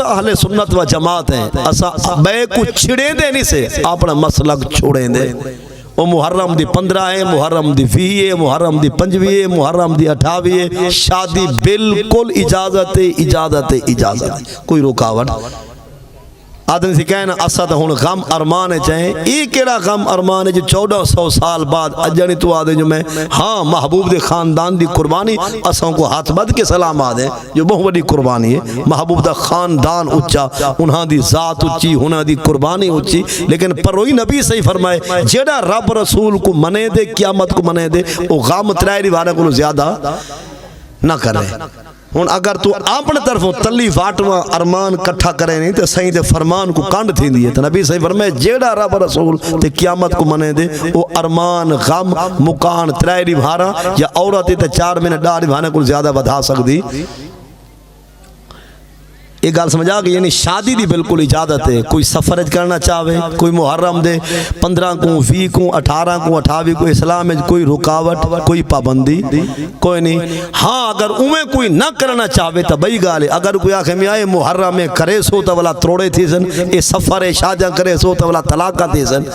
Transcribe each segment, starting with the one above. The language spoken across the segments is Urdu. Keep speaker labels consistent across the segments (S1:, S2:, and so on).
S1: اہل سنت و جماعت ہیں اسا بے کو چھڑے دے نہیں سے اپنا مسلک چھوڑیں دے وہ محرم دی 15 ہے، محرم دی 20 ہے، محرم دی 25 ہے، محرم دی 28 ہے، شادی بالکل اجازت ہے، کوئی رکاوٹ آدم سے کہنا اسد ہون غم ارمان چاہیں ایک کیڑا غم ارمان ہے جو 1400 سال بعد اجانی تو آدھے جو میں ہاں محبوب دے خاندان دی قربانی اساں کو ہاتھ بد کے سلام آدھے جو بہت بڑی قربانی ہے محبوب دا خاندان اچھا انہاں دی ذات اچھی انہاں دی قربانی اچھی لیکن پروئی نبی صحیح فرمائے جیڑا رب رسول کو منے دے قیامت کو منے دے وہ غم ترائری وارے کو زیادہ نہ کرے ہون اگر تو اپنے طرفوں تلی واٹواں ارمان کٹھا کرے نہیں تو صحیح دے فرمان کو کانڈ تھی دیئے تو نبی صحیح فرمائے جیڑا رب رسول تے قیامت کو منے دے وہ ارمان غم مکان ترائری بھارا یا عورتی تے 4 مہینے ڈاری بھانے کو زیادہ بدھا سکتی ایک گال سمجھا کہ یعنی شادی دی بالکل اجازت ہے کوئی سفرج کرنا چاہے کوئی محرم دے 15 کو 20 کو 18 کو 28 کو اسلام میں کوئی رکاوٹ کوئی پابندی کوئی نہیں ہاں اگر انہیں کوئی نہ کرنا چاہے تو بھئی گالے اگر کوئی آخر میں آئے محرم میں کرے سو تو والا تروڑے تھی سن اے سفر شاجہ کرے سو تو والا طلاقہ تھی سن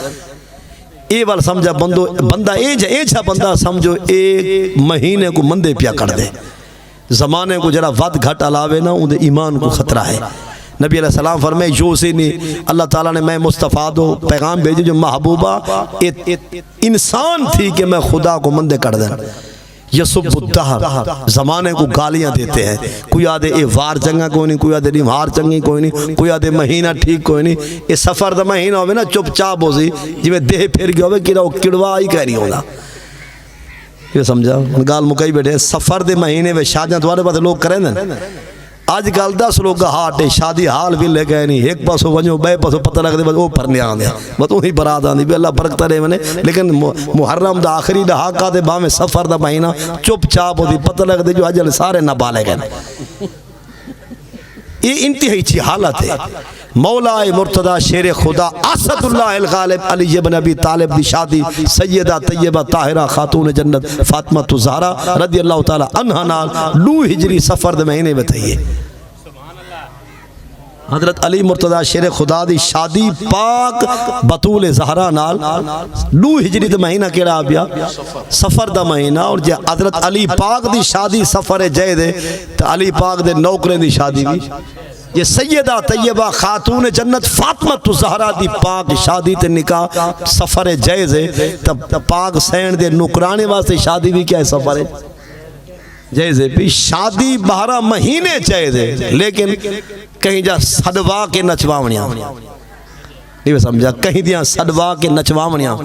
S1: اے وال سمجھا بندہ ایجا بندہ سمجھو ایک مہینے کو مندے پیا کر دے زمانے کو جرا ود گھٹ علاوے نا ان دے ایمان کو خطرہ ہے نبی علیہ السلام فرمائے جو سے نہیں اللہ تعالیٰ نے میں مصطفیٰ دو پیغام بھیجے جو محبوبہ انسان تھی کہ میں خدا کو مندے کر دیں یسب الدہر زمانے کو گالیاں دیتے ہیں کوئی آدھے اے وار چنگا کوئی نہیں کوئی آدھے نیمہار چنگی کوئی نہیں کوئی آدھے مہینہ ٹھیک کوئی نہیں اے سفر دا مہینہ ہوئے نا چپ چاپ ہو سی جی میں دہ پھر گیا ہوئے کہ وہ کڑوا ہی کہہ رہی ہونا یہ سمجھا گال مکئی بیٹھے سفر دے مہینے میں شادیاں دوارے بات لوگ کریں دیں آج گال 10 لوگ ہاٹ ہے شادی حال بھی لے گئے نہیں ایک پاسو ونجو بے پاسو پتہ لگ دے بس وہ پرنے آنے بس وہی برات آنے بھی اللہ برکتہ رہے میں لیکن محرم دا آخری دا حاقہ دے باہمیں سفر دا مہینہ چپ چاپ ہوتی پتہ لگ دے جو اجل سارے نہ بالے گئے یہ انتہائی چی حالت ہے مولا مرتضی شیر خدا اسد اللہ الغالب علی بن ابی طالب دی شادی سیدہ طیبہ طاہرہ خاتون جنت فاطمہ زہرا رضی اللہ تعالی عنہ نال 2 ہجری سفر دے مہینے بتائیے حضرت علی مرتضی شیر خدا دی شادی پاک بطول زہرا نال 2 ہجری دے مہینہ کیڑا آبیا سفر دا مہینہ اور جے حضرت علی پاک دی شادی سفر جائے دے تو علی پاک دے نوکریں دی شادی بھی یہ سیدہ طیبہ خاتون جنت فاطمہ زہرا دی پاک شادی تے نکاح سفر جائز ہے تب پاک سین دے نکرانے واسطے شادی بھی کیا ہے سفر ہے جائز ہے بھی شادی 12 مہینے جائز ہے لیکن کہیں جا صدوا کے نچواونیاں نہیں سمجھا کہیں دیاں صدوا کے نچواونیاں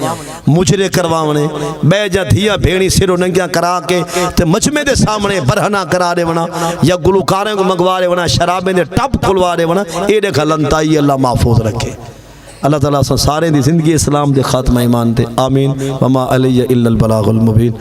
S1: مجرے کرواونے بے جا دھیا بھیڑی سرو ننگیاں کرا کے تے مجمع دے سامنے برہنہ کرا رہے ونا یا گلوکاریں کو مگوا رہے ونا شرابیں دے ٹپ کھلوا رہے ونا اے دے کھلنتائی اللہ محفوظ رکھے اللہ تعالیٰ سارے دی زندگی اسلام دے خاتمہ ایمان دے آمین وما علیہ الا البلاغ المبین